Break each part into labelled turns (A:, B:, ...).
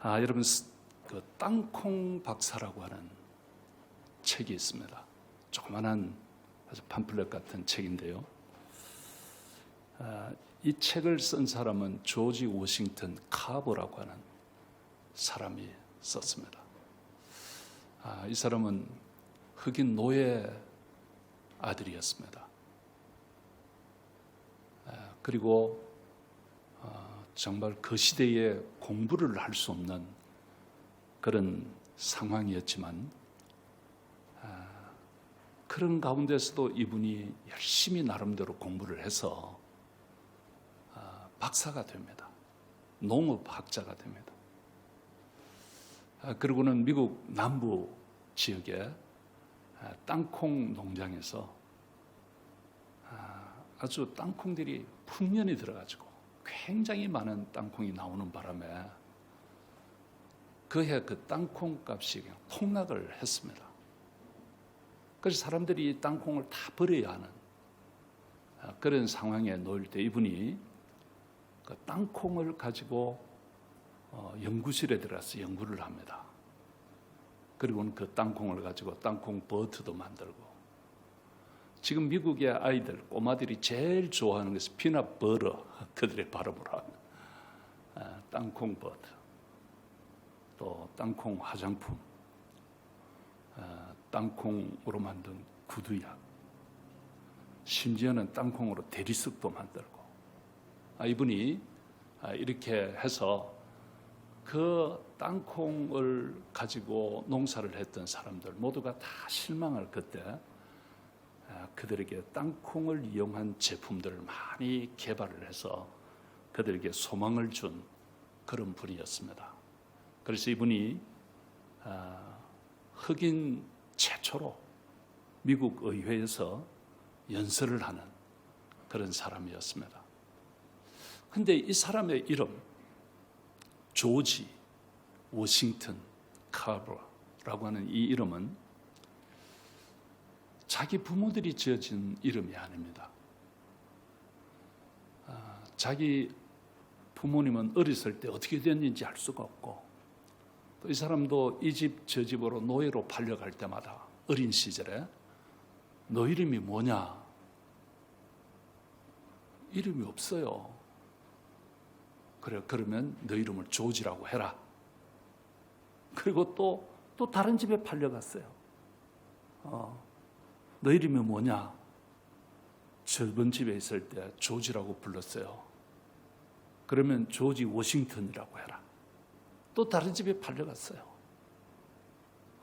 A: 여러분, 그 땅콩 박사라고 하는 책이 있습니다. 조그만한 아주 팜플렛 같은 책인데요. 이 책을 쓴 사람은 조지 워싱턴 카버라고 하는 사람이 썼습니다. 이 사람은 흑인 노예 아들이었습니다. 그리고 정말 그 시대에 공부를 할 수 없는 그런 상황이었지만 그런 가운데서도 이분이 열심히 나름대로 공부를 해서 박사가 됩니다. 농업학자가 됩니다. 그리고는 미국 남부 지역의 땅콩 농장에서 아주 땅콩들이 풍년이 들어가지고 굉장히 많은 땅콩이 나오는 바람에 그해 그 땅콩 값이 그냥 폭락을 했습니다. 그래서 사람들이 이 땅콩을 다 버려야 하는 그런 상황에 놓일 때 이분이 그 땅콩을 가지고 연구실에 들어가서 연구를 합니다. 그리고는 그 땅콩을 가지고 땅콩 버터도 만들고, 지금 미국의 아이들, 꼬마들이 제일 좋아하는 것이 피넛 버터, 그들의 발음으로 하는 땅콩 버터, 또 땅콩 화장품, 땅콩으로 만든 구두약, 심지어는 땅콩으로 대리석도 만들고, 이분이 이렇게 해서 그 땅콩을 가지고 농사를 했던 사람들 모두가 다 실망할 그때 그들에게 땅콩을 이용한 제품들을 많이 개발을 해서 그들에게 소망을 준 그런 분이었습니다. 그래서 이분이 흑인 최초로 미국 의회에서 연설을 하는 그런 사람이었습니다. 근데 이 사람의 이름, 조지 워싱턴 카버라고 하는 이 이름은 자기 부모들이 지어진 이름이 아닙니다. 자기 부모님은 어렸을 때 어떻게 됐는지 알 수가 없고, 또 이 사람도 이 집 저 집으로 노예로 팔려갈 때마다 어린 시절에 너 이름이 뭐냐? 이름이 없어요. 그래, 그러면 너 이름을 조지라고 해라. 그리고 또 다른 집에 팔려갔어요. 너 이름이 뭐냐? 저번 집에 있을 때 조지라고 불렀어요. 그러면 조지 워싱턴이라고 해라. 또 다른 집에 팔려갔어요.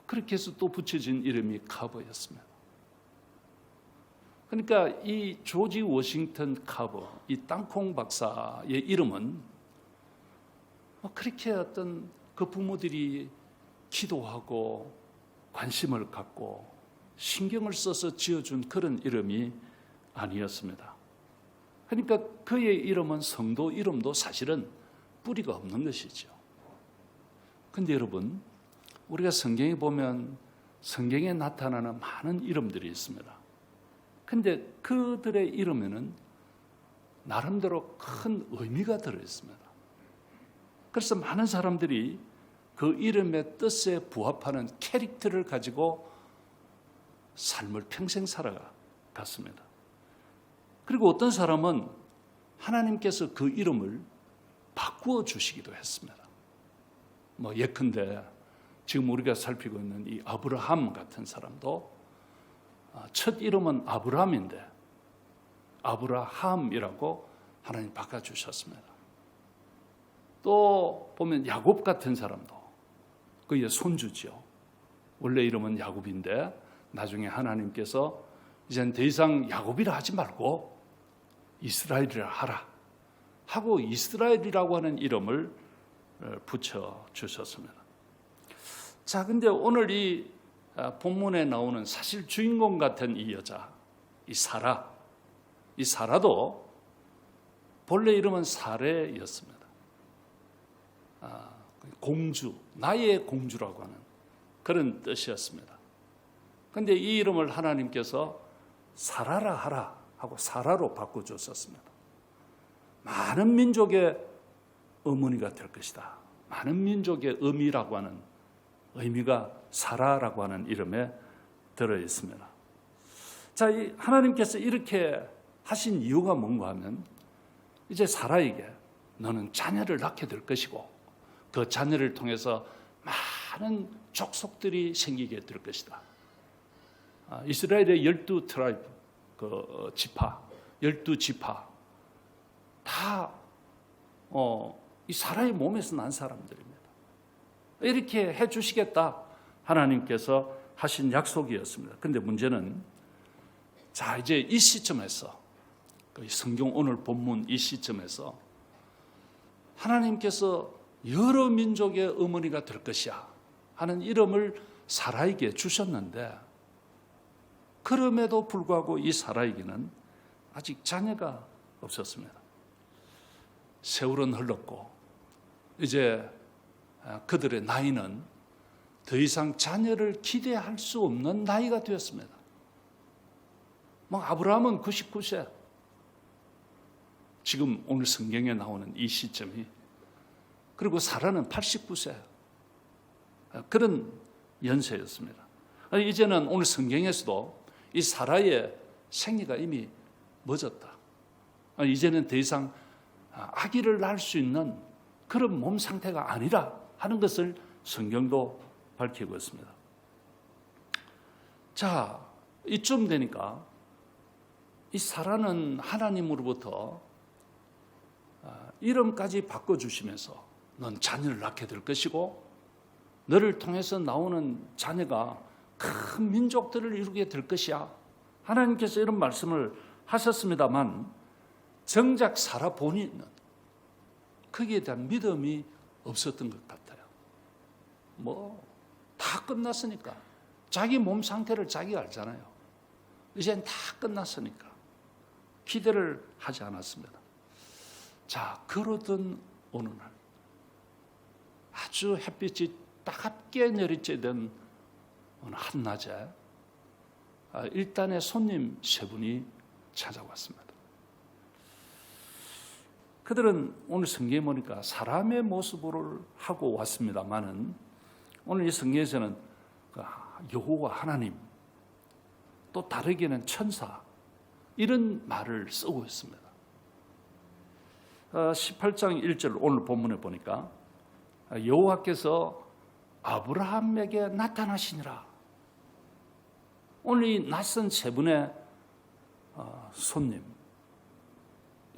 A: 그렇게 해서 또 붙여진 이름이 카버였습니다. 그러니까 이 조지 워싱턴 카버, 이 땅콩 박사의 이름은 그렇게 어떤 그 부모들이 기도하고 관심을 갖고 신경을 써서 지어준 그런 이름이 아니었습니다. 그러니까 그의 이름은 성도 이름도 사실은 뿌리가 없는 것이죠. 그런데 여러분, 우리가 성경에 보면 성경에 나타나는 많은 이름들이 있습니다. 그런데 그들의 이름에는 나름대로 큰 의미가 들어있습니다. 그래서 많은 사람들이 그 이름의 뜻에 부합하는 캐릭터를 가지고 삶을 평생 살아갔습니다. 그리고 어떤 사람은 하나님께서 그 이름을 바꾸어 주시기도 했습니다. 예컨대 지금 우리가 살피고 있는 이 아브라함 같은 사람도 첫 이름은 아브라함인데 아브라함이라고 하나님 바꿔주셨습니다. 또 보면 야곱 같은 사람도 그의 손주죠. 원래 이름은 야곱인데 나중에 하나님께서 이제는 더 이상 야곱이라 하지 말고 이스라엘이라 하라 하고 이스라엘이라고 하는 이름을 붙여주셨습니다. 자, 근데 오늘 이 본문에 나오는 사실 주인공 같은 이 여자, 이 사라도 본래 이름은 사레였습니다. 공주, 나의 공주라고 하는 그런 뜻이었습니다. 그런데 이 이름을 하나님께서 사라라 하라 하고 사라로 바꿔주셨습니다. 많은 민족의 어머니가 될 것이다 많은 민족의 의미라고 하는 의미가 사라라고 하는 이름에 들어 있습니다. 자, 하나님께서 이렇게 하신 이유가 뭔가 하면 이제 사라에게 너는 자녀를 낳게 될 것이고 그 자녀를 통해서 많은 족속들이 생기게 될 것이다. 이스라엘의 12트라이브, 그 지파, 12지파 다 이 사라의 몸에서 난 사람들입니다. 이렇게 해주시겠다 하나님께서 하신 약속이었습니다. 그런데 문제는 자, 이제 이 시점에서 성경 오늘 본문 이 시점에서 하나님께서 여러 민족의 어머니가 될 것이야 하는 이름을 사라에게 주셨는데 그럼에도 불구하고 이 사라에게는 아직 자녀가 없었습니다. 세월은 흘렀고 이제 그들의 나이는 더 이상 자녀를 기대할 수 없는 나이가 되었습니다. 아브라함은 99세, 지금 오늘 성경에 나오는 이 시점이, 그리고 사라는 89세, 그런 연세였습니다. 이제는 오늘 성경에서도 이 사라의 생애가 이미 멎었다. 이제는 더 이상 아기를 낳을 수 있는 그런 몸 상태가 아니라 하는 것을 성경도 밝히고 있습니다. 자, 이쯤 되니까 이 사라는 하나님으로부터 이름까지 바꿔주시면서 넌 자녀를 낳게 될 것이고 너를 통해서 나오는 자녀가 큰 민족들을 이루게 될 것이야. 하나님께서 이런 말씀을 하셨습니다만 정작 사라 본인은 거기에 대한 믿음이 없었던 것 같아요. 다 끝났으니까. 자기 몸 상태를 자기가 알잖아요. 이젠 다 끝났으니까 기대를 하지 않았습니다. 자, 그러던 어느 날 아주 햇빛이 따갑게 내리쬐던 어느 한낮에 일단의 손님 세 분이 찾아왔습니다. 그들은 오늘 성경에 보니까 사람의 모습을 하고 왔습니다만은 오늘 이 성경에서는 여호와 하나님, 또 다르게는 천사, 이런 말을 쓰고 있습니다. 18장 1절 오늘 본문에 보니까 여호와께서 아브라함에게 나타나시니라. 오늘 이 낯선 세 분의 손님,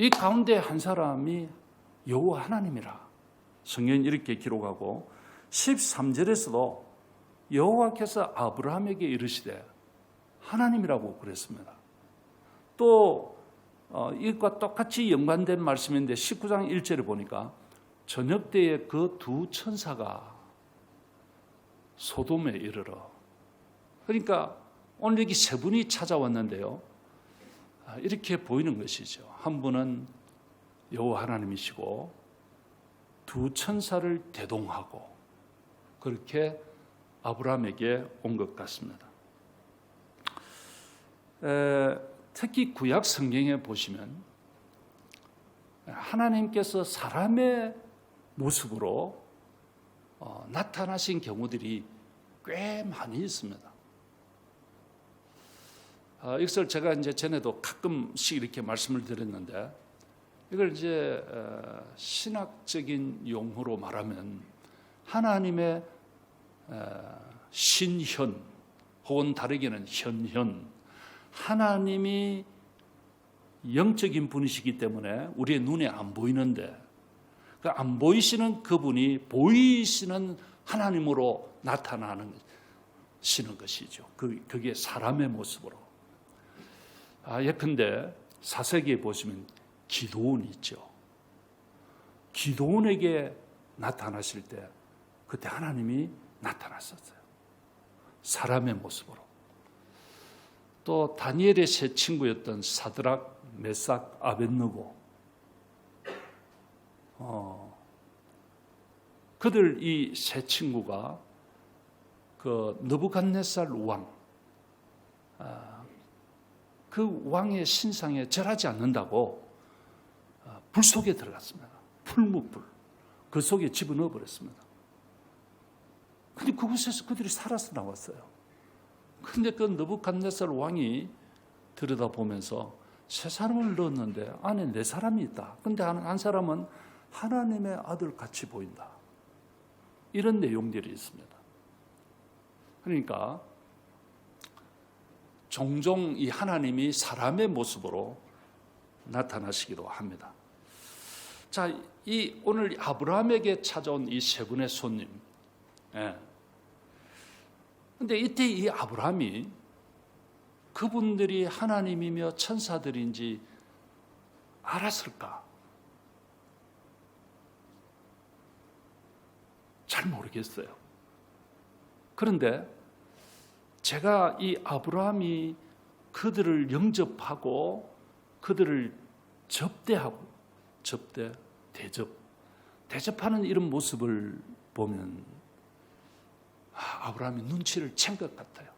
A: 이 가운데 한 사람이 여호와 하나님이라 성경은 이렇게 기록하고 13절에서도 여호와께서 아브라함에게 이르시되 하나님이라고 그랬습니다. 또 이것과 똑같이 연관된 말씀인데 19장 1절에 보니까 저녁 때에 그 두 천사가 소돔에 이르러, 그러니까 오늘 여기 세 분이 찾아왔는데요, 이렇게 보이는 것이죠. 한 분은 여호와 하나님이시고 두 천사를 대동하고 그렇게 아브라함에게 온 것 같습니다. 특히 구약 성경에 보시면 하나님께서 사람의 모습으로 나타나신 경우들이 꽤 많이 있습니다. 이것을 제가 이제 전에도 가끔씩 이렇게 말씀을 드렸는데, 이걸 이제 신학적인 용어로 말하면 하나님의 신현 혹은 다르게는 현현, 하나님이 영적인 분이시기 때문에 우리의 눈에 안 보이는데 그 안 보이시는 그분이 보이시는 하나님으로 나타나는 것이죠. 그게 사람의 모습으로. 예컨대 사세기에 보시면 기드온이 있죠. 기드온에게 나타나실 때 그때 하나님이 나타났었어요. 사람의 모습으로. 또 다니엘의 세 친구였던 사드락, 메삭, 아벳느고, 그들 이 세 친구가 그 느부갓네살 왕, 그 왕의 신상에 절하지 않는다고 불 속에 들어갔습니다. 풀무불. 그 속에 집어넣어 버렸습니다. 근데 그곳에서 그들이 살아서 나왔어요. 근데 그 느부갓네살 왕이 들여다보면서 세 사람을 넣었는데 안에 네 사람이 있다. 근데 한 사람은 하나님의 아들 같이 보인다. 이런 내용들이 있습니다. 그러니까 종종 이 하나님이 사람의 모습으로 나타나시기도 합니다. 자, 이 오늘 아브라함에게 찾아온 이 세 분의 손님. 근데 이때 이 아브라함이 그분들이 하나님이며 천사들인지 알았을까? 잘 모르겠어요. 그런데 제가 이 아브라함이 그들을 영접하고 그들을 대접하는 이런 모습을 보면 아브라함이 눈치를 챈 것 같아요.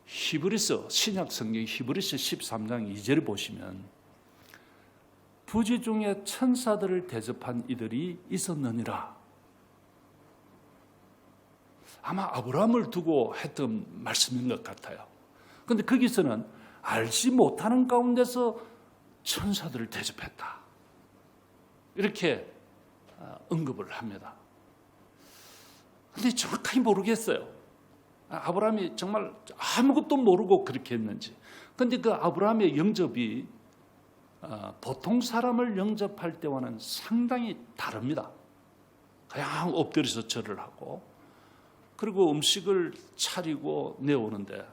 A: 히브리서 신약 성경 히브리서 13장 2절을 보시면 부지 중에 천사들을 대접한 이들이 있었느니라. 아마 아브라함을 두고 했던 말씀인 것 같아요. 그런데 거기서는 알지 못하는 가운데서 천사들을 대접했다. 이렇게 언급을 합니다. 그런데 정확하게 모르겠어요. 아브라함이 정말 아무것도 모르고 그렇게 했는지. 그런데 그 아브라함의 영접이 보통 사람을 영접할 때와는 상당히 다릅니다. 그냥 엎드려서 절을 하고 그리고 음식을 차리고 내오는데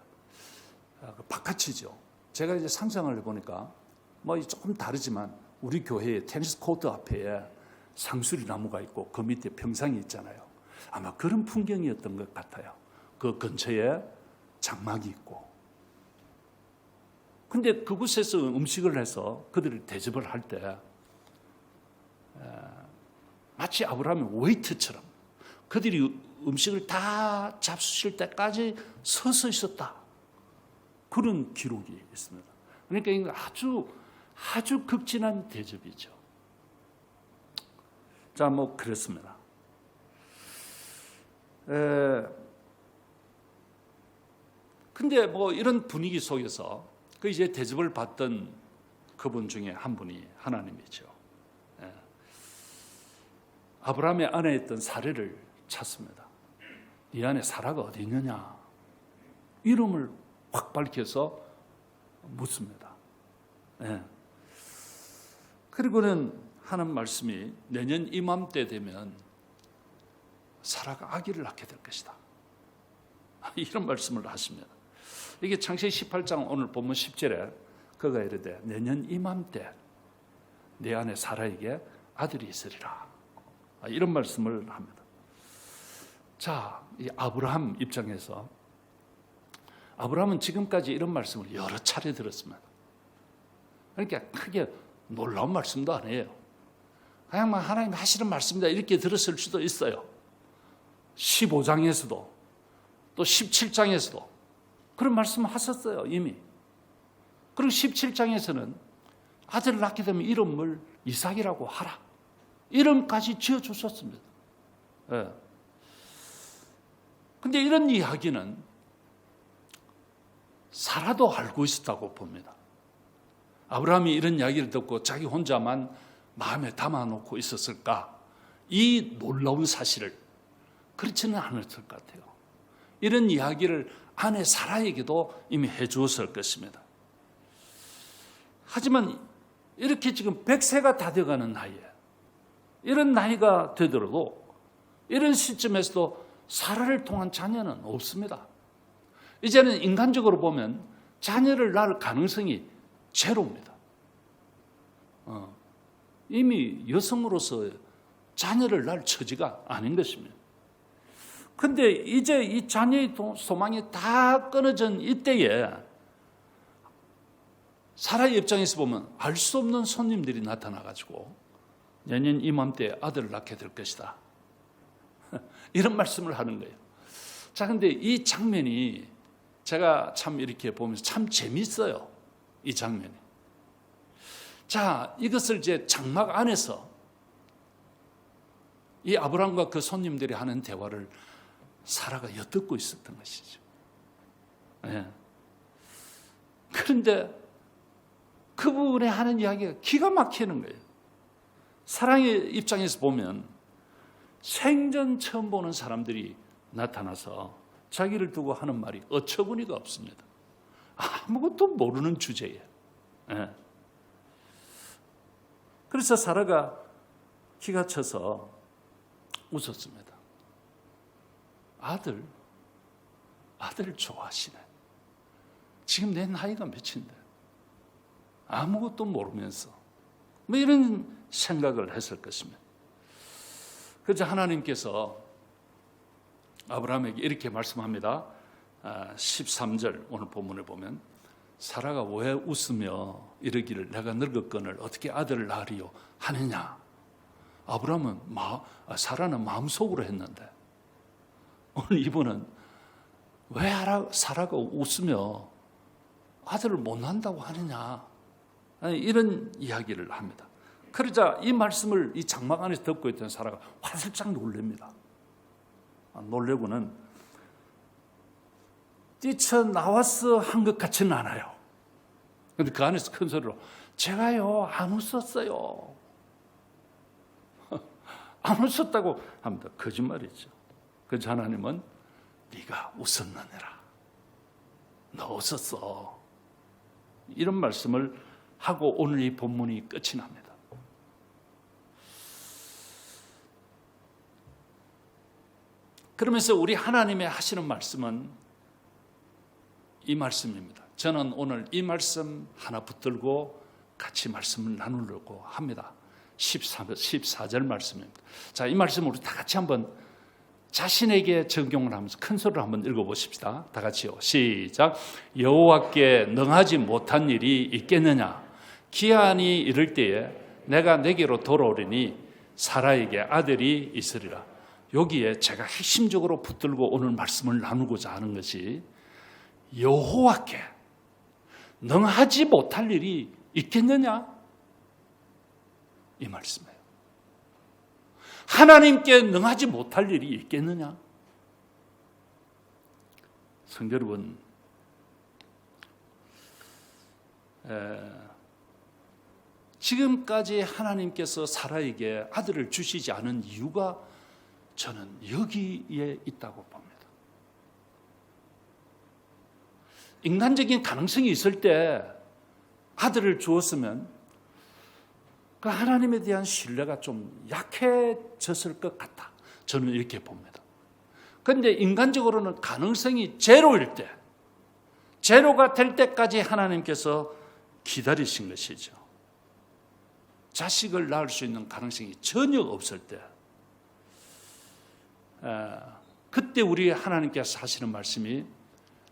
A: 바깥이죠. 제가 이제 상상을 해보니까 뭐 조금 다르지만 우리 교회에 테니스 코트 앞에 상수리 나무가 있고 그 밑에 평상이 있잖아요. 아마 그런 풍경이었던 것 같아요. 그 근처에 장막이 있고. 근데 그곳에서 음식을 해서 그들을 대접을 할 때 마치 아브라함의 웨이트처럼 그들이 음식을 다 잡수실 때까지 서서 있었다. 그런 기록이 있습니다. 그러니까 이거 아주 극진한 대접이죠. 자, 뭐 그렇습니다. 근데 뭐 이런 분위기 속에서 그 이제 대접을 받던 그분 중에 한 분이 하나님이죠. 아브라함의 안에 있던 사례를 찾습니다. 이 안에 사라가 어디 있느냐? 이름을 확 밝혀서 묻습니다. 그리고는 하는 말씀이 내년 이맘때 되면 사라가 아기를 낳게 될 것이다. 이런 말씀을 하십니다. 이게 창세기 18장 오늘 본문 10절에 그가 이르되 내년 이맘때 내 안에 사라에게 아들이 있으리라. 이런 말씀을 합니다. 자, 이 아브라함 입장에서 아브라함은 지금까지 이런 말씀을 여러 차례 들었습니다. 그러니까 크게 놀라운 말씀도 아니에요. 그냥 하나님 하시는 말씀이다 이렇게 들었을 수도 있어요. 15장에서도 또 17장에서도 그런 말씀을 하셨어요 이미. 그리고 17장에서는 아들을 낳게 되면 이름을 이삭이라고 하라. 이름까지 지어주셨습니다. 그런데 이런 이야기는 사라도 알고 있었다고 봅니다. 아브라함이 이런 이야기를 듣고 자기 혼자만 마음에 담아놓고 있었을까? 이 놀라운 사실을 그렇지는 않았을 것 같아요. 이런 이야기를 아내 사라에게도 이미 해주었을 것입니다. 하지만 이렇게 지금 100세가 다 되어가는 나이에 이런 나이가 되더라도 이런 시점에서도 사라를 통한 자녀는 없습니다. 이제는 인간적으로 보면 자녀를 낳을 가능성이 제로입니다. 이미 여성으로서 자녀를 낳을 처지가 아닌 것입니다. 그런데 이제 이 자녀의 소망이 다 끊어진 이때에 사라의 입장에서 보면 알 수 없는 손님들이 나타나가지고 내년 이맘때 아들을 낳게 될 것이다. 이런 말씀을 하는 거예요. 자, 근데 이 장면이 제가 참 이렇게 보면서 참 재밌어요. 이 장면이. 자, 이것을 이제 장막 안에서 이 아브라함과 그 손님들이 하는 대화를 사라가 엿듣고 있었던 것이죠. 예. 그런데 그분의 하는 이야기가 기가 막히는 거예요. 사랑의 입장에서 보면 생전 처음 보는 사람들이 나타나서 자기를 두고 하는 말이 어처구니가 없습니다. 아무것도 모르는 주제예요. 예. 그래서 사라가 기가 쳐서 웃었습니다. 아들 좋아하시네. 지금 내 나이가 몇인데 아무것도 모르면서 뭐 이런 생각을 했을 것입니다. 그래서 하나님께서 아브라함에게 이렇게 말씀합니다. 13절 오늘 본문에 보면 사라가 왜 웃으며 이르기를 내가 늙었거늘 어떻게 아들을 낳으리요 하느냐. 아브라함은 사라는 마음속으로 했는데 오늘 이분은 왜 사라가 웃으며 아들을 못 낳는다고 하느냐, 이런 이야기를 합니다. 그러자 이 말씀을 이 장막 안에서 듣고 있던 사라가 화들짝 놀랍니다. 놀래고는 뛰쳐나와서 한 것 같지는 않아요. 그런데 그 안에서 큰 소리로 제가요 안 웃었어요. 안 웃었다고 합니다. 거짓말이죠. 그래서 하나님은 네가 웃었느니라. 너 웃었어. 이런 말씀을 하고 오늘 이 본문이 끝이 납니다. 그러면서 우리 하나님의 하시는 말씀은 이 말씀입니다. 저는 오늘 이 말씀 하나 붙들고 같이 말씀을 나누려고 합니다. 14절 말씀입니다. 자, 이 말씀을 우리 다 같이 한번 자신에게 적용을 하면서 큰 소리로 한번 읽어보십시다. 다 같이요. 시작. 여호와께 능하지 못한 일이 있겠느냐. 기한이 이를 때에 내가 내게로 돌아오리니 사라에게 아들이 있으리라. 여기에 제가 핵심적으로 붙들고 오늘 말씀을 나누고자 하는 것이 여호와께 능하지 못할 일이 있겠느냐? 이 말씀이에요. 하나님께 능하지 못할 일이 있겠느냐? 성도 여러분, 지금까지 하나님께서 사라에게 아들을 주시지 않은 이유가 저는 여기에 있다고 봅니다. 인간적인 가능성이 있을 때 아들을 주었으면 그 하나님에 대한 신뢰가 좀 약해졌을 것 같다. 저는 이렇게 봅니다. 그런데 인간적으로는 가능성이 제로일 때, 제로가 될 때까지 하나님께서 기다리신 것이죠. 자식을 낳을 수 있는 가능성이 전혀 없을 때, 그때 우리 하나님께서 하시는 말씀이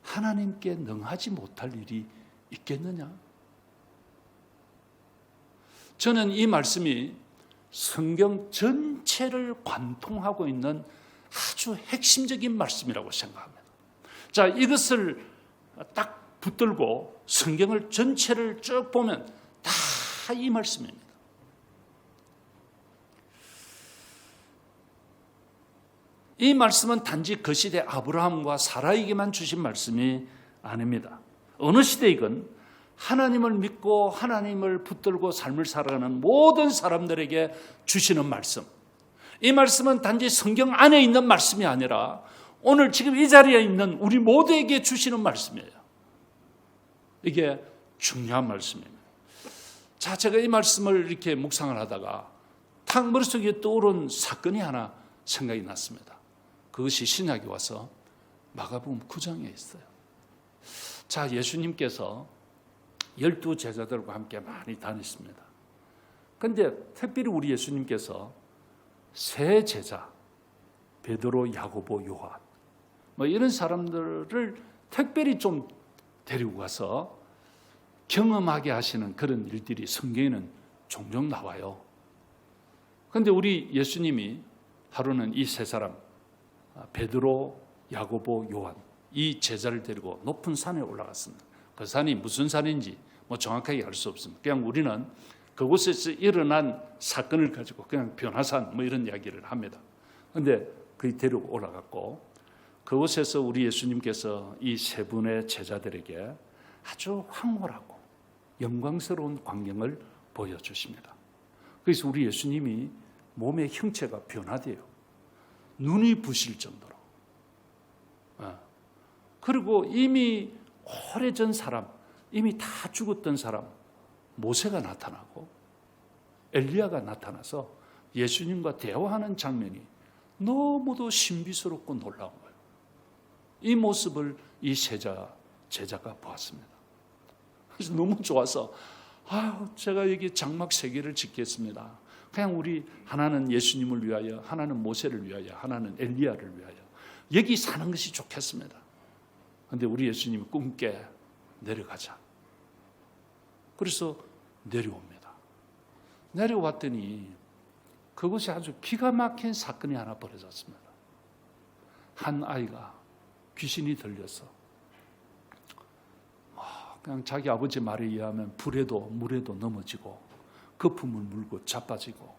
A: 하나님께 능하지 못할 일이 있겠느냐? 저는 이 말씀이 성경 전체를 관통하고 있는 아주 핵심적인 말씀이라고 생각합니다. 자, 이것을 딱 붙들고 성경을 전체를 쭉 보면 다 이 말씀입니다. 이 말씀은 단지 그 시대 아브라함과 사라에게만 주신 말씀이 아닙니다. 어느 시대이건 하나님을 믿고 하나님을 붙들고 삶을 살아가는 모든 사람들에게 주시는 말씀. 이 말씀은 단지 성경 안에 있는 말씀이 아니라 오늘 지금 이 자리에 있는 우리 모두에게 주시는 말씀이에요. 이게 중요한 말씀입니다. 자, 제가 이 말씀을 이렇게 묵상을 하다가 탁 머릿속에 떠오른 사건이 하나 생각이 났습니다. 그것이 신약에 와서 마가복음 9장에 있어요. 자, 예수님께서 12 제자들과 함께 많이 다녔습니다. 그런데 특별히 우리 예수님께서 세 제자, 베드로, 야고보, 요한, 이런 사람들을 특별히 좀 데리고 가서 경험하게 하시는 그런 일들이 성경에는 종종 나와요. 그런데 우리 예수님이 하루는 이 세 사람, 베드로, 야고보, 요한, 이 제자를 데리고 높은 산에 올라갔습니다. 그 산이 무슨 산인지 정확하게 알 수 없습니다. 그냥 우리는 그곳에서 일어난 사건을 가지고 그냥 변화산 뭐 이런 이야기를 합니다. 그런데 그이 데리고 올라갔고 그곳에서 우리 예수님께서 이 세 분의 제자들에게 아주 황홀하고 영광스러운 광경을 보여주십니다. 그래서 우리 예수님이 몸의 형체가 변화돼요. 눈이 부실 정도로. 그리고 이미 오래전 사람, 이미 다 죽었던 사람 모세가 나타나고 엘리야가 나타나서 예수님과 대화하는 장면이 너무도 신비스럽고 놀라운 거예요. 이 모습을 이 제자가 보았습니다. 그래서 너무 좋아서 제가 여기 장막 3개를 짓겠습니다. 그냥 우리 하나는 예수님을 위하여, 하나는 모세를 위하여, 하나는 엘리야를 위하여 여기 사는 것이 좋겠습니다. 그런데 우리 예수님이 꿈깨 내려가자. 그래서 내려옵니다. 내려왔더니 그것이 아주 기가 막힌 사건이 하나 벌어졌습니다. 한 아이가 귀신이 들려서 그냥 자기 아버지 말에 의하면 불에도 물에도 넘어지고 거품을 물고 자빠지고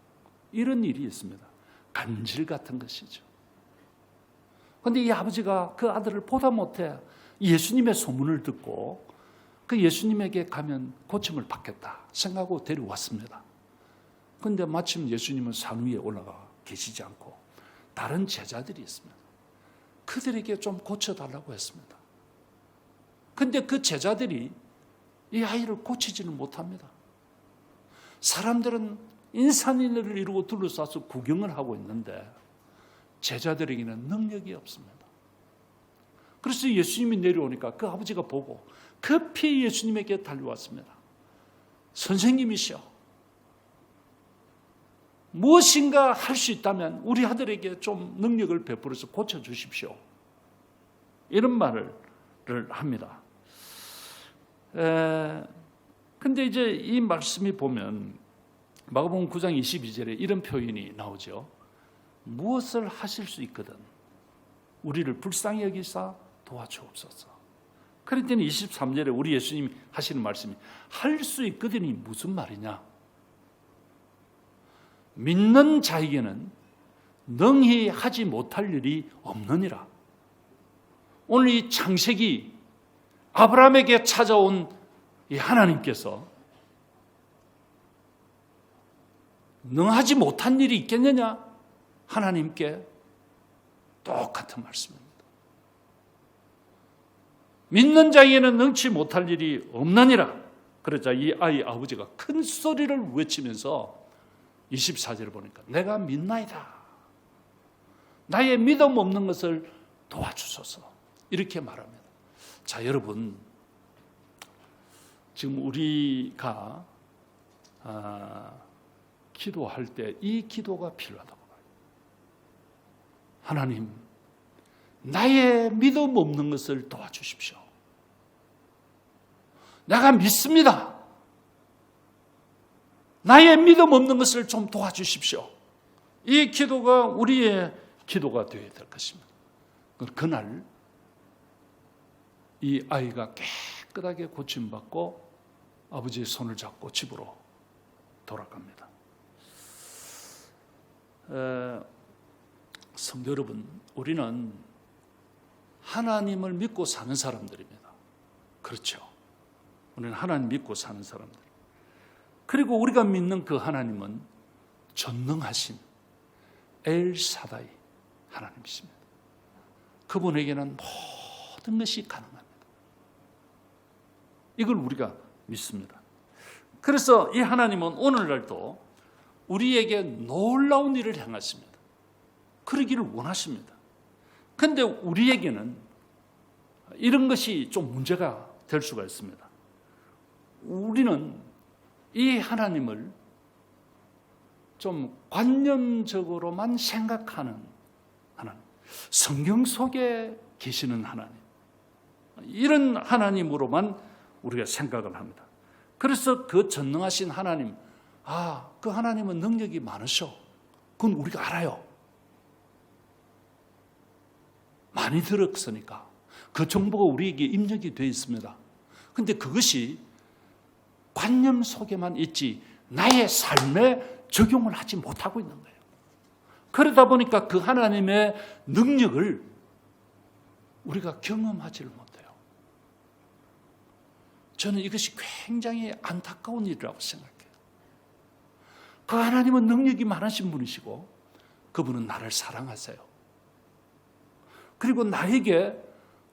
A: 이런 일이 있습니다. 간질 같은 것이죠. 그런데 이 아버지가 그 아들을 보다 못해 예수님의 소문을 듣고 그 예수님에게 가면 고침을 받겠다 생각하고 데려왔습니다. 그런데 마침 예수님은 산 위에 올라가 계시지 않고 다른 제자들이 있습니다. 그들에게 좀 고쳐달라고 했습니다. 그런데 그 제자들이 이 아이를 고치지는 못합니다. 사람들은 인산인해를 이루고 둘러싸서 구경을 하고 있는데 제자들에게는 능력이 없습니다. 그래서 예수님이 내려오니까 그 아버지가 보고 급히 예수님에게 달려왔습니다. 선생님이시여, 무엇인가 할 수 있다면 우리 아들에게 좀 능력을 베풀어서 고쳐주십시오. 이런 말을 합니다. 근데 이제 이 말씀이 보면 마가복음 9장 22절에 이런 표현이 나오죠. 무엇을 하실 수 있거든 우리를 불쌍히 여기사 도와주옵소서. 그랬더니 23절에 우리 예수님이 하시는 말씀이 할 수 있거든이 무슨 말이냐? 믿는 자에게는 능히 하지 못할 일이 없느니라. 오늘 이 창세기 아브라함에게 찾아온 이 하나님께서 능하지 못한 일이 있겠느냐? 하나님께 똑같은 말씀입니다. 믿는 자에게는 능치 못할 일이 없느니라. 그러자 이 아이 아버지가 큰 소리를 외치면서 24절을 보니까 내가 믿나이다. 나의 믿음 없는 것을 도와주소서. 이렇게 말합니다. 자, 여러분, 지금 우리가 기도할 때 이 기도가 필요하다고 봐요. 하나님, 나의 믿음 없는 것을 도와주십시오. 내가 믿습니다. 나의 믿음 없는 것을 좀 도와주십시오. 이 기도가 우리의 기도가 되어야 될 것입니다. 그날 이 아이가 깨끗하게 고침받고 아버지의 손을 잡고 집으로 돌아갑니다. 성도 여러분, 우리는 하나님을 믿고 사는 사람들입니다. 그렇죠. 우리는 하나님 믿고 사는 사람들. 그리고 우리가 믿는 그 하나님은 전능하신 엘사다이 하나님이십니다. 그분에게는 모든 것이 가능합니다. 이걸 우리가 믿습니다. 그래서 이 하나님은 오늘날도 우리에게 놀라운 일을 행하십니다. 그러기를 원하십니다. 그런데 우리에게는 이런 것이 좀 문제가 될 수가 있습니다. 우리는 이 하나님을 좀 관념적으로만 생각하는 하나님, 성경 속에 계시는 하나님, 이런 하나님으로만 우리가 생각을 합니다. 그래서 그 전능하신 하나님, 그 하나님은 능력이 많으셔. 그건 우리가 알아요. 많이 들었으니까 그 정보가 우리에게 입력이 되어 있습니다. 그런데 그것이 관념 속에만 있지 나의 삶에 적용을 하지 못하고 있는 거예요. 그러다 보니까 그 하나님의 능력을 우리가 경험하지를 못해요. 저는 이것이 굉장히 안타까운 일이라고 생각해요. 그 하나님은 능력이 많으신 분이시고 그분은 나를 사랑하세요. 그리고 나에게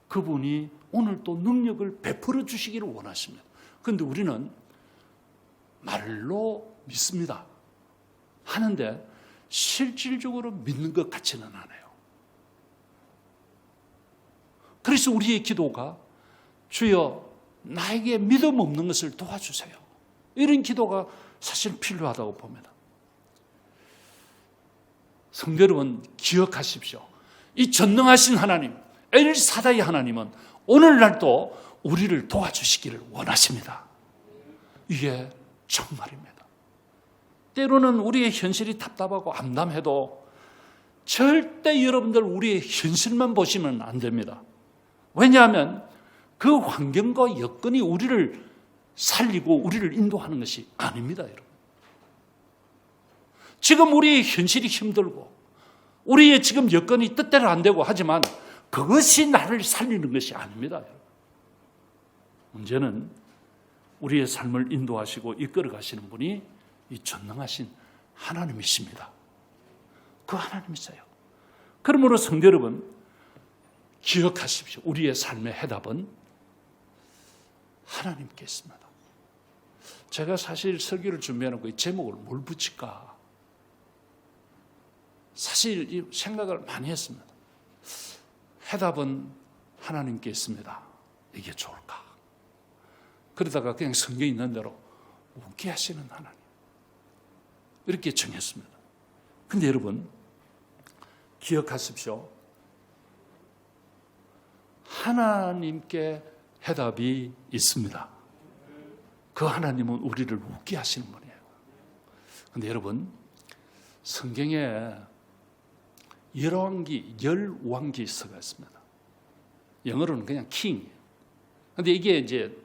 A: 그분이 오늘 또 능력을 베풀어 주시기를 원하십니다. 그런데 우리는 말로 믿습니다. 하는데 실질적으로 믿는 것 같지는 않아요. 그래서 우리의 기도가 주여 나에게 믿음 없는 것을 도와주세요. 이런 기도가 사실 필요하다고 봅니다. 성도 여러분 기억하십시오. 이 전능하신 하나님, 엘사다이 하나님은 오늘날도 우리를 도와주시기를 원하십니다. 이게 정말입니다. 때로는 우리의 현실이 답답하고 암담해도 절대 여러분들 우리의 현실만 보시면 안 됩니다. 왜냐하면 그 환경과 여건이 우리를 살리고 우리를 인도하는 것이 아닙니다, 여러분. 지금 우리의 현실이 힘들고 우리의 지금 여건이 뜻대로 안 되고 하지만 그것이 나를 살리는 것이 아닙니다, 여러분. 문제는 우리의 삶을 인도하시고 이끌어 가시는 분이 이 전능하신 하나님이십니다. 그 하나님이세요. 그러므로 성도 여러분 기억하십시오. 우리의 삶의 해답은 하나님께 있습니다. 제가 사실 설교를 준비해놓고 이 제목을 뭘 붙일까 사실 이 생각을 많이 했습니다. 해답은 하나님께 있습니다. 이게 좋을까? 그러다가 그냥 성경에 있는 대로 웃게 하시는 하나님 이렇게 정했습니다. 근데 여러분 기억하십시오. 하나님께 해답이 있습니다. 그 하나님은 우리를 웃게 하시는 분이에요. 근데 여러분 성경에 열왕기서가 있습니다. 영어로는 그냥 king. 근데 이게 이제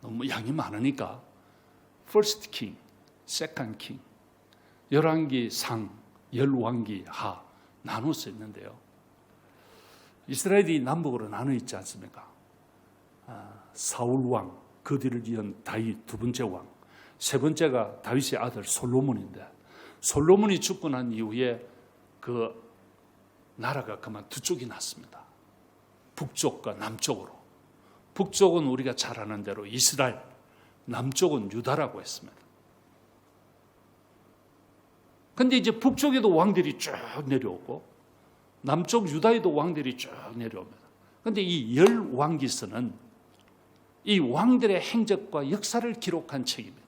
A: 너무 양이 많으니까 first king, second king, 열왕기 상, 열왕기 하 나눠서 있는데요. 이스라엘이 남북으로 나눠 있지 않습니까? 사울 왕, 그 뒤를 이은 다윗 두 번째 왕, 세 번째가 다윗의 아들 솔로몬인데 솔로몬이 죽고 난 이후에 그 나라가 그만 두 쪽이 났습니다. 북쪽과 남쪽으로. 북쪽은 우리가 잘 아는 대로 이스라엘, 남쪽은 유다라고 했습니다. 그런데 이제 북쪽에도 왕들이 쭉 내려오고 남쪽 유다에도 왕들이 쭉 내려옵니다. 그런데 이 열왕기서는 이 왕들의 행적과 역사를 기록한 책입니다.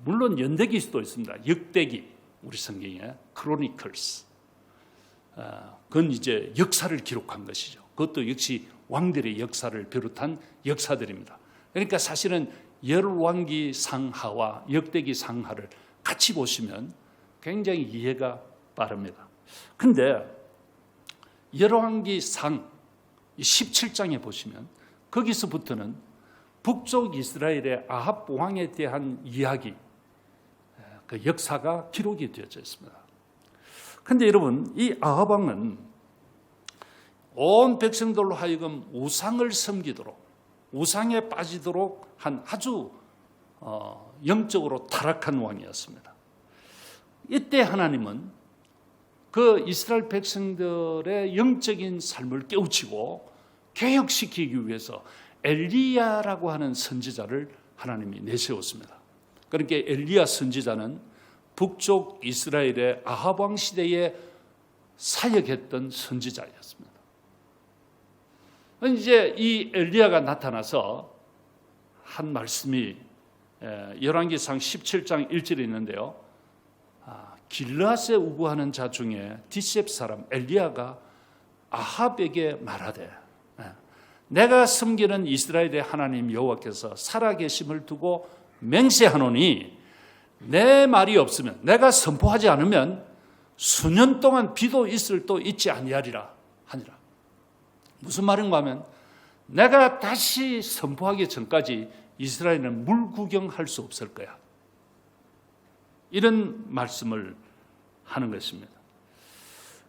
A: 물론 연대기서도 있습니다. 역대기, 우리 성경에 크로니클스. 그건 이제 역사를 기록한 것이죠. 그것도 역시 왕들의 역사를 비롯한 역사들입니다. 그러니까 사실은 열왕기 상하와 역대기 상하를 같이 보시면 굉장히 이해가 빠릅니다. 근데 열왕기 상 17장에 보시면 거기서부터는 북쪽 이스라엘의 아합 왕에 대한 이야기, 그 역사가 기록이 되어져 있습니다. 그런데 여러분 이 아합 왕은 온 백성들로 하여금 우상을 섬기도록 우상에 빠지도록 한 아주 영적으로 타락한 왕이었습니다. 이때 하나님은 그 이스라엘 백성들의 영적인 삶을 깨우치고 개혁시키기 위해서 엘리야라고 하는 선지자를 하나님이 내세웠습니다. 그러니까 엘리야 선지자는 북쪽 이스라엘의 아합 왕 시대에 사역했던 선지자였습니다. 이제 이 엘리야가 나타나서 한 말씀이 열왕기상 17장 1절에 있는데요. 길르앗에 우구하는 자 중에 디셉 사람 엘리야가 아합에게 말하되 내가 섬기는 이스라엘의 하나님 여호와께서 살아계심을 두고 맹세하노니 내 말이 없으면 내가 선포하지 않으면 수년 동안 비도 있을 또 있지 아니하리라 하니라. 무슨 말인가 하면 내가 다시 선포하기 전까지 이스라엘은 물 구경할 수 없을 거야. 이런 말씀을 하는 것입니다.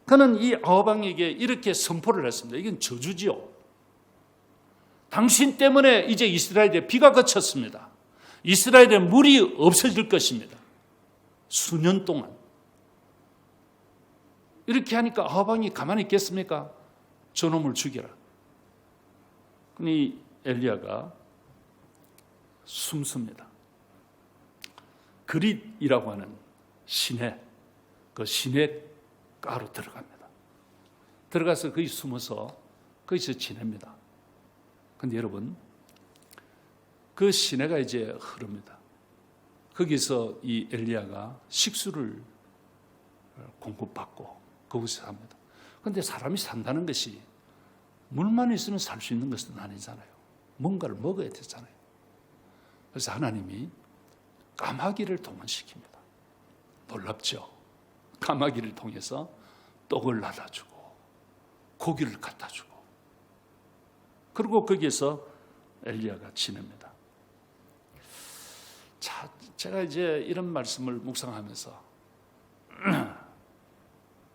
A: 그는 이 아합 왕에게 이렇게 선포를 했습니다. 이건 저주지요. 당신 때문에 이제 이스라엘에 비가 그쳤습니다. 이스라엘에 물이 없어질 것입니다. 수년 동안. 이렇게 하니까 아합 왕이 가만히 있겠습니까? 저놈을 죽여라. 그러니 엘리야가 숨습니다. 그릿이라고 하는 시내, 그 시내가로 들어갑니다. 들어가서 거기 숨어서 거기서 지냅니다. 그런데 여러분, 그 시내가 이제 흐릅니다. 거기서 이 엘리야가 식수를 공급받고 거기서 삽니다. 그런데 사람이 산다는 것이 물만 있으면 살 수 있는 것은 아니잖아요. 뭔가를 먹어야 되잖아요. 그래서 하나님이 까마귀를 동원시킵니다. 놀랍죠? 까마귀를 통해서 떡을 날아주고 고기를 갖다 주고, 그리고 거기에서 엘리야가 지냅니다. 자, 제가 이제 이런 말씀을 묵상하면서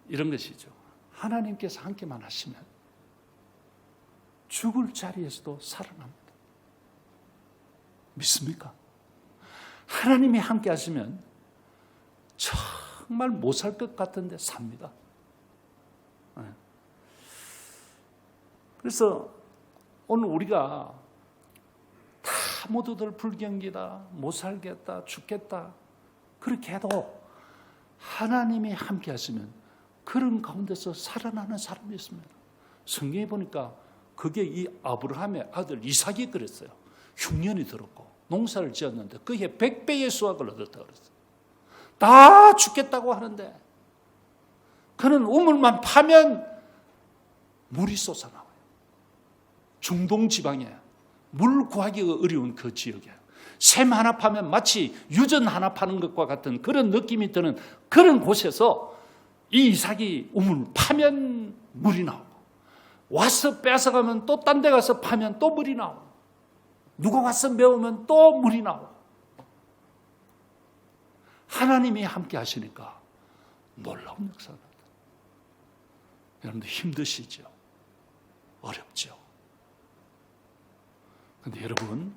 A: 이런 것이죠. 하나님께서 함께만 하시면 죽을 자리에서도 살아납니다. 믿습니까? 하나님이 함께 하시면 정말 못 살 것 같은데 삽니다. 그래서 오늘 우리가 다 모두들 불경기다, 못 살겠다, 죽겠다 그렇게 해도 하나님이 함께 하시면 그런 가운데서 살아나는 사람이 있습니다. 성경에 보니까 그게 이 아브라함의 아들 이삭이 그랬어요. 흉년이 들었고 농사를 지었는데 그에 100배의 수확을 얻었다고 그랬어요. 다 죽겠다고 하는데 그는 우물만 파면 물이 솟아나와요. 중동 지방에 물 구하기가 어려운 그 지역에 샘 하나 파면 마치 유전 하나 파는 것과 같은 그런 느낌이 드는 그런 곳에서 이 이삭이 우물 파면 물이 나오고, 와서 뺏어가면 또 딴 데 가서 파면 또 물이 나오고, 누가 와서 메우면 또 물이 나오고. 하나님이 함께 하시니까 놀라운 역사가 나타납니다. 여러분들 힘드시죠? 어렵죠? 그런데 여러분,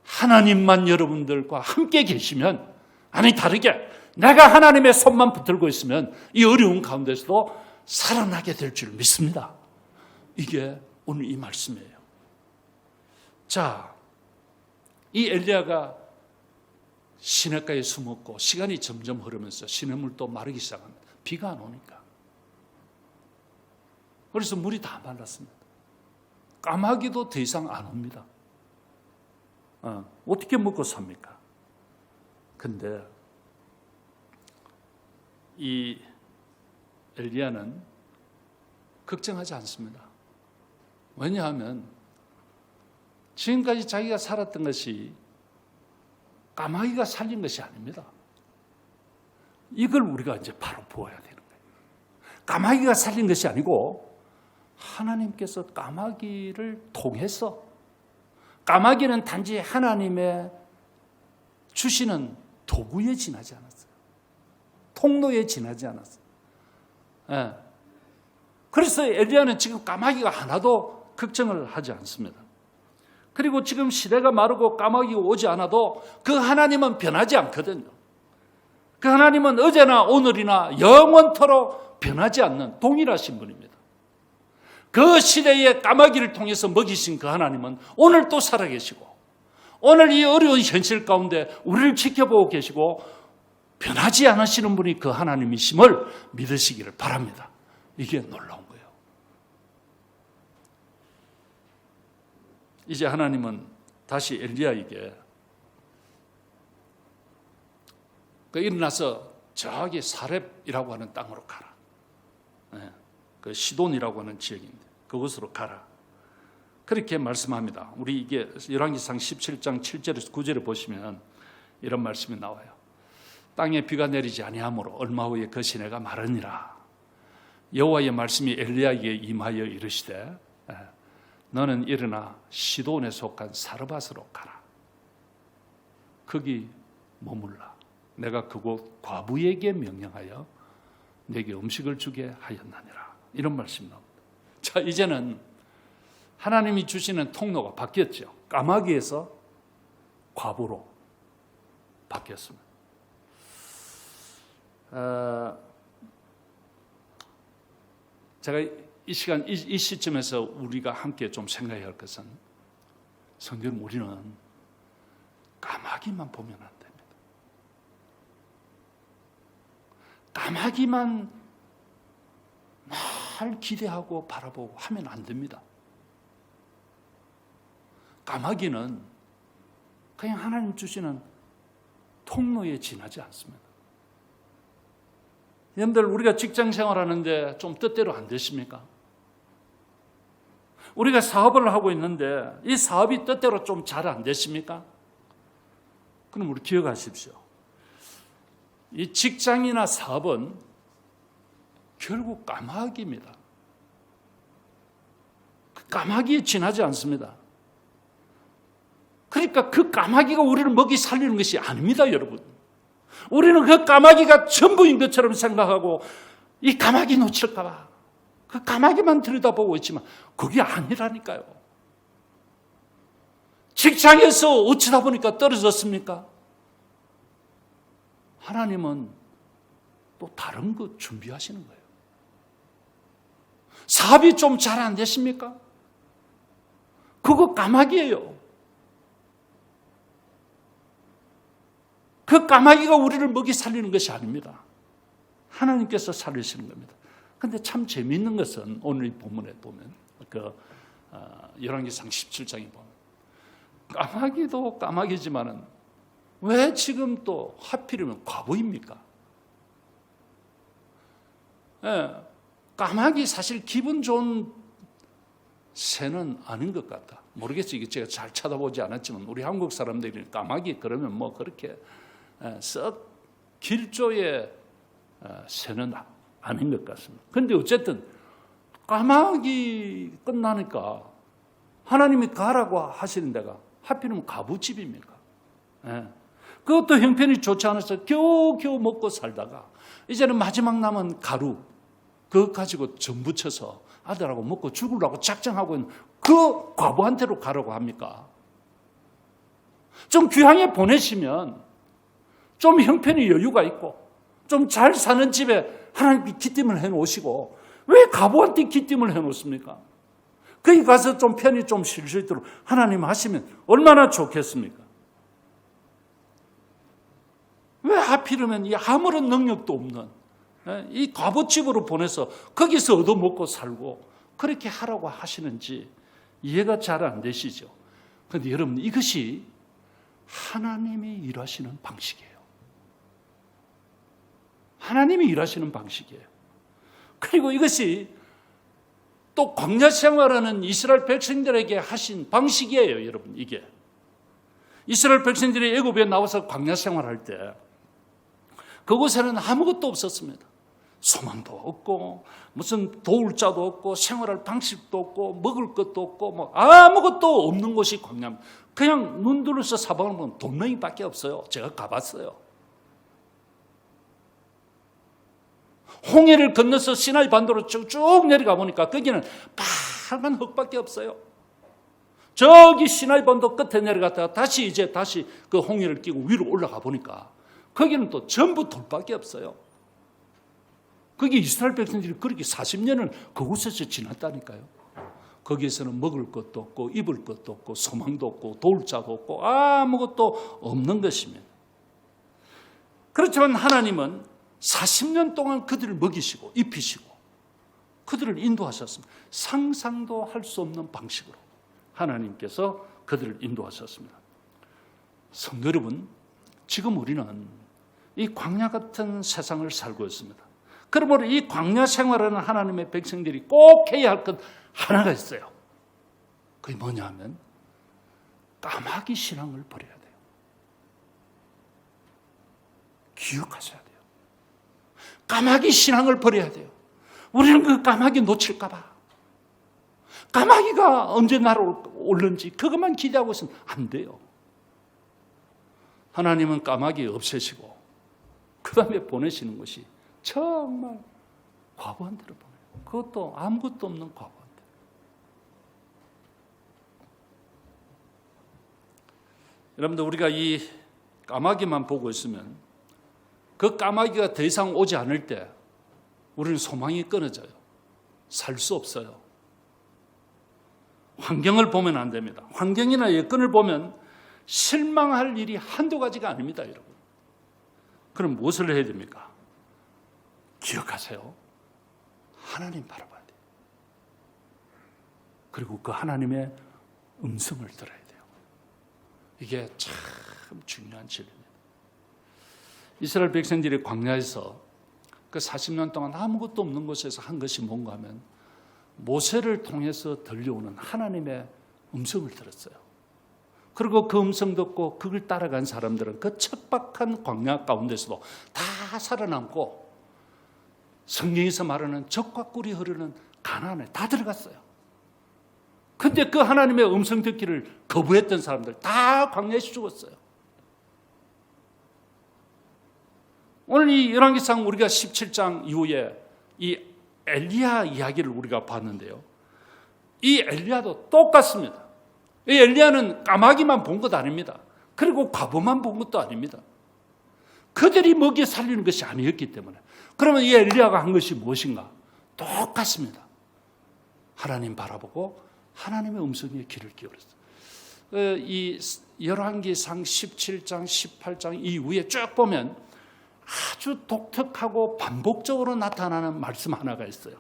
A: 하나님만 여러분들과 함께 계시면, 아니 다르게 내가 하나님의 손만 붙들고 있으면 이 어려운 가운데서도 살아나게 될 줄 믿습니다. 이게 오늘 이 말씀이에요. 자, 이 엘리야가 시냇가에 숨었고 시간이 점점 흐르면서 시냇물도 마르기 시작합니다. 비가 안 오니까. 그래서 물이 다 말랐습니다. 까마귀도 더 이상 안 옵니다. 어떻게 먹고 삽니까? 근데 이 엘리야는 걱정하지 않습니다. 왜냐하면 지금까지 자기가 살았던 것이 까마귀가 살린 것이 아닙니다. 이걸 우리가 이제 바로 보아야 되는 거예요. 까마귀가 살린 것이 아니고 하나님께서 까마귀를 통해서, 까마귀는 단지 하나님의 주시는 도구에 지나지 않았어요. 통로에 지나지 않았어요. 예. 그래서 엘리야는 지금 까마귀가 하나도 걱정을 하지 않습니다. 그리고 지금 시대가 마르고 까마귀가 오지 않아도 그 하나님은 변하지 않거든요. 그 하나님은 어제나 오늘이나 영원토록 변하지 않는 동일하신 분입니다. 그 시대의 까마귀를 통해서 먹이신 그 하나님은 오늘 또 살아계시고, 오늘 이 어려운 현실 가운데 우리를 지켜보고 계시고 변하지 않으시는 분이 그 하나님이심을 믿으시기를 바랍니다. 이게 놀라운 거예요. 이제 하나님은 다시 엘리야에게 일어나서 저기 사렙이라고 하는 땅으로 가라. 그 시돈이라고 하는 지역인데 그곳으로 가라. 그렇게 말씀합니다. 우리 이게 열왕기상 17장 7절에서 9절에 보시면 이런 말씀이 나와요. 땅에 비가 내리지 아니하므로 얼마 후에 그 시내가 마르니라. 여호와의 말씀이 엘리야에게 임하여 이르시되 너는 일어나 시돈에 속한 사르밧으로 가라. 거기 머물라. 내가 그곳 과부에게 명령하여 내게 음식을 주게 하였나니라. 이런 말씀이 나옵니다. 자, 이제는 하나님이 주시는 통로가 바뀌었죠. 까마귀에서 과부로 바뀌었습니다. 제가 이 시간, 이 시점에서 우리가 함께 좀 생각해야 할 것은, 성경 우리는 까마귀만 보면 안 됩니다. 까마귀만 날 기대하고 바라보고 하면 안 됩니다. 까마귀는 그냥 하나님 주시는 통로에 지나지 않습니다. 여러분들, 우리가 직장 생활하는데 좀 뜻대로 안 되십니까? 우리가 사업을 하고 있는데 이 사업이 뜻대로 좀 잘 안 되십니까? 그럼 우리 기억하십시오. 이 직장이나 사업은 결국 까마귀입니다. 그 까마귀에 지나지 않습니다. 그러니까 그 까마귀가 우리를 먹이 살리는 것이 아닙니다, 여러분. 우리는 그 까마귀가 전부인 것처럼 생각하고 이 까마귀 놓칠까 봐 그 까마귀만 들여다보고 있지만 그게 아니라니까요. 직장에서 어쩌다 보니까 떨어졌습니까? 하나님은 또 다른 거 준비하시는 거예요. 사업이 좀 잘 안 되십니까? 그거 까마귀예요. 그 까마귀가 우리를 먹이 살리는 것이 아닙니다. 하나님께서 살리시는 겁니다. 그런데 참 재미있는 것은 오늘 이 본문에 보면 열왕기상 17장에 보면 까마귀도 까마귀지만은 왜 지금 또 하필이면 과부입니까? 예, 까마귀 사실 기분 좋은 새는 아닌 것 같다. 모르겠어요. 이게 제가 잘 찾아보지 않았지만 우리 한국 사람들이 까마귀 그러면 뭐 그렇게 썩 길조의 새는 아닌 것 같습니다. 그런데 어쨌든 까마귀 끝나니까 하나님이 가라고 하시는 데가 하필이면 과부집입니까? 예. 그것도 형편이 좋지 않아서 겨우겨우 먹고 살다가 이제는 마지막 남은 가루 그거 가지고 전부 쳐서 아들하고 먹고 죽으려고 작정하고 있는 그 과부한테로 가라고 합니까? 좀 귀향에 보내시면 좀 형편이 여유가 있고 좀 잘 사는 집에 하나님께 기쁨을 해놓으시고 왜 과부한테 기쁨을 해놓습니까? 거기 가서 좀 편히 좀 쉴 수 있도록 하나님 하시면 얼마나 좋겠습니까? 왜 하필이면 이 아무런 능력도 없는 이 과부집으로 보내서 거기서 얻어먹고 살고 그렇게 하라고 하시는지 이해가 잘 안 되시죠? 그런데 여러분, 이것이 하나님이 일하시는 방식이에요. 하나님이 일하시는 방식이에요. 그리고 이것이 또 광야 생활하는 이스라엘 백성들에게 하신 방식이에요, 여러분. 이게 이스라엘 백성들이 애굽에 나와서 광야 생활할 때 그곳에는 아무것도 없었습니다. 소망도 없고 무슨 도울 자도 없고 생활할 방식도 없고 먹을 것도 없고 뭐 아무것도 없는 곳이 광야입니다. 그냥 눈 들어서 사방을 보면 돌멩이밖에 없어요. 제가 가봤어요. 홍해를 건너서 시나이 반도로 쭉 내려가 보니까 거기는 빨간 흙밖에 없어요. 저기 시나이 반도 끝에 내려갔다가 다시 그 홍해를 끼고 위로 올라가 보니까 거기는 또 전부 돌밖에 없어요. 거기 이스라엘 백성들이 그렇게 40년을 그곳에서 지났다니까요. 거기에서는 먹을 것도 없고 입을 것도 없고 소망도 없고 도울자도 없고 아무것도 없는 것입니다. 그렇지만 하나님은 40년 동안 그들을 먹이시고 입히시고 그들을 인도하셨습니다. 상상도 할 수 없는 방식으로 하나님께서 그들을 인도하셨습니다. 성도 여러분, 지금 우리는 이 광야 같은 세상을 살고 있습니다. 그러므로 이 광야 생활하는 하나님의 백성들이 꼭 해야 할 것 하나가 있어요. 그게 뭐냐 하면 까마귀 신앙을 버려야 돼요. 기억하셔야 돼요. 까마귀 신앙을 버려야 돼요. 우리는 그 까마귀 놓칠까 봐. 까마귀가 언제 나를 올는지 그것만 기대하고 있으면 안 돼요. 하나님은 까마귀 없애시고 그 다음에 보내시는 것이 정말 과부한대로 보내요. 그것도 아무것도 없는 과부한대. 여러분들, 우리가 이 까마귀만 보고 있으면 그 까마귀가 더 이상 오지 않을 때 우리는 소망이 끊어져요. 살 수 없어요. 환경을 보면 안 됩니다. 환경이나 여건을 보면 실망할 일이 한두 가지가 아닙니다, 여러분. 그럼 무엇을 해야 됩니까? 기억하세요. 하나님 바라봐야 돼요. 그리고 그 하나님의 음성을 들어야 돼요. 이게 참 중요한 진리입니다. 이스라엘 백성들이 광야에서 그 40년 동안 아무것도 없는 곳에서 한 것이 뭔가 하면 모세를 통해서 들려오는 하나님의 음성을 들었어요. 그리고 그 음성 듣고 그걸 따라간 사람들은 그 척박한 광야 가운데서도 다 살아남고 성경에서 말하는 젖과 꿀이 흐르는 가나안에 다 들어갔어요. 근데 그 하나님의 음성 듣기를 거부했던 사람들 다 광야에서 죽었어요. 오늘 이 열왕기상 우리가 17장 이후에 이 엘리야 이야기를 우리가 봤는데요. 이 엘리야도 똑같습니다. 이 엘리야는 까마귀만 본 것 아닙니다. 그리고 과부만 본 것도 아닙니다. 그들이 먹여 살리는 것이 아니었기 때문에. 그러면 이 엘리야가 한 것이 무엇인가? 똑같습니다. 하나님 바라보고 하나님의 음성에 귀를 기울였어요. 이 열왕기상 17장, 18장 이후에 쭉 보면 아주 독특하고 반복적으로 나타나는 말씀 하나가 있어요.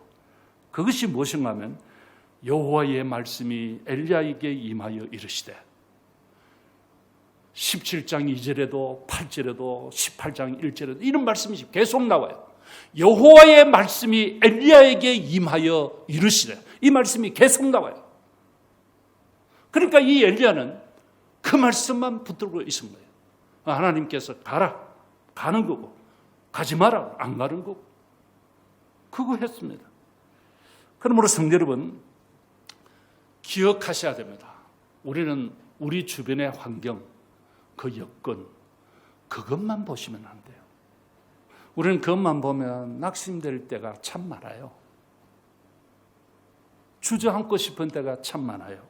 A: 그것이 무엇인가 하면 여호와의 말씀이 엘리야에게 임하여 이르시되 17장 2절에도 8절에도 18장 1절에도 이런 말씀이 계속 나와요. 여호와의 말씀이 엘리야에게 임하여 이르시되 이 말씀이 계속 나와요. 그러니까 이 엘리야는 그 말씀만 붙들고 있은 거예요. 하나님께서 가라. 가는 거고 가지 마라. 안 가는 거고 그거 했습니다. 그러므로 성도 여러분 기억하셔야 됩니다. 우리는 우리 주변의 환경, 그 여건 그것만 보시면 안 돼요. 우리는 그것만 보면 낙심될 때가 참 많아요. 주저앉고 싶은 때가 참 많아요.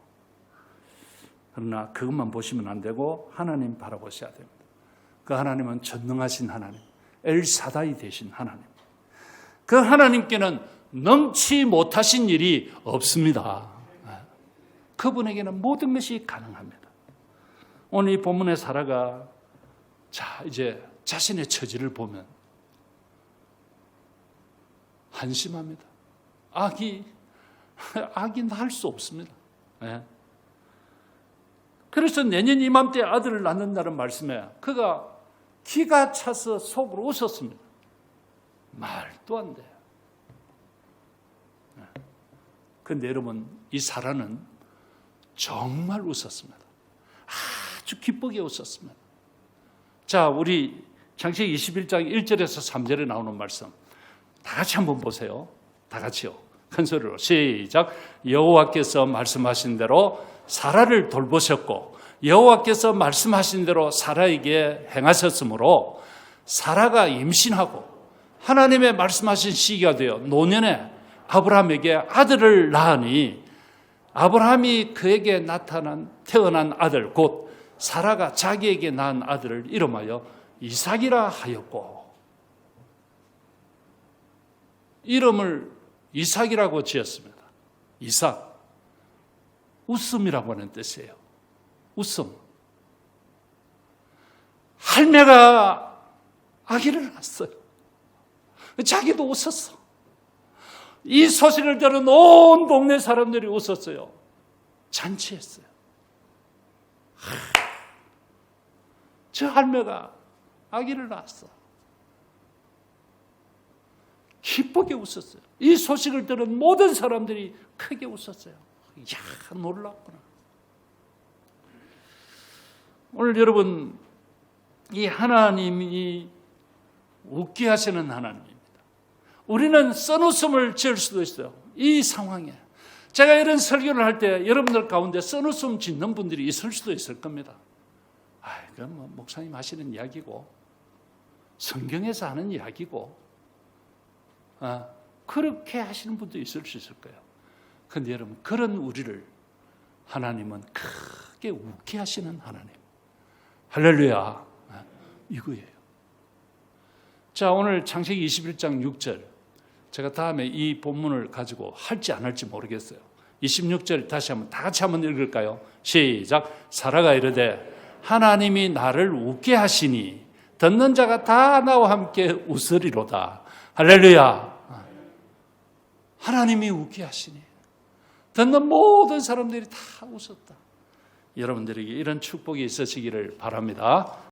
A: 그러나 그것만 보시면 안 되고 하나님 바라보셔야 됩니다. 그 하나님은 전능하신 하나님, 엘사다이 되신 하나님. 그 하나님께는 넘치 못하신 일이 없습니다. 그분에게는 모든 것이 가능합니다. 오늘 이 본문의 사라가 이제 자신의 처지를 보면 한심합니다. 아기 낳을 수 없습니다. 그래서 내년 이맘때 아들을 낳는다는 말씀에 그가 기가 차서 속으로 웃었습니다. 말도 안 돼요. 그런데 여러분 이 사라는 정말 웃었습니다. 아주 기쁘게 웃었습니다. 자, 우리 창세기 21장 1절에서 3절에 나오는 말씀 다 같이 한번 보세요. 다 같이요. 큰 소리로 시작. 여호와께서 말씀하신 대로 사라를 돌보셨고 여호와께서 말씀하신 대로 사라에게 행하셨으므로 사라가 임신하고 하나님의 말씀하신 시기가 되어 노년에 아브라함에게 아들을 낳으니 아브라함이 그에게 태어난 아들 곧 사라가 자기에게 낳은 아들을 이름하여 이삭이라 하였고 이름을 이삭이라고 지었습니다. 이삭 웃음이라고 하는 뜻이에요. 웃음. 할매가 아기를 낳았어요. 자기도 웃었어. 이 소식을 들은 온 동네 사람들이 웃었어요. 잔치했어요. 저 할매가 아기를 낳았어. 기쁘게 웃었어요. 이 소식을 들은 모든 사람들이 크게 웃었어요. 이야, 놀랍구나. 오늘 여러분, 이 하나님이 웃게 하시는 하나님입니다. 우리는 써웃음을 지을 수도 있어요. 이 상황에. 제가 이런 설교를 할 때 여러분들 가운데 써웃음 짓는 분들이 있을 수도 있을 겁니다. 그건 뭐 목사님 하시는 이야기고 성경에서 하는 이야기고 그렇게 하시는 분도 있을 수 있을 거예요. 그런데 여러분, 그런 우리를 하나님은 크게 웃게 하시는 하나님. 할렐루야. 이거예요. 자, 오늘 창세기 21장 6절. 제가 다음에 이 본문을 가지고 할지 안 할지 모르겠어요. 26절 다시 한번 다 같이 한번 읽을까요? 시작. 사라가 이르되 하나님이 나를 웃게 하시니 듣는 자가 다 나와 함께 웃으리로다. 할렐루야. 하나님이 웃게 하시니 듣는 모든 사람들이 다 웃었다. 여러분들에게 이런 축복이 있으시기를 바랍니다.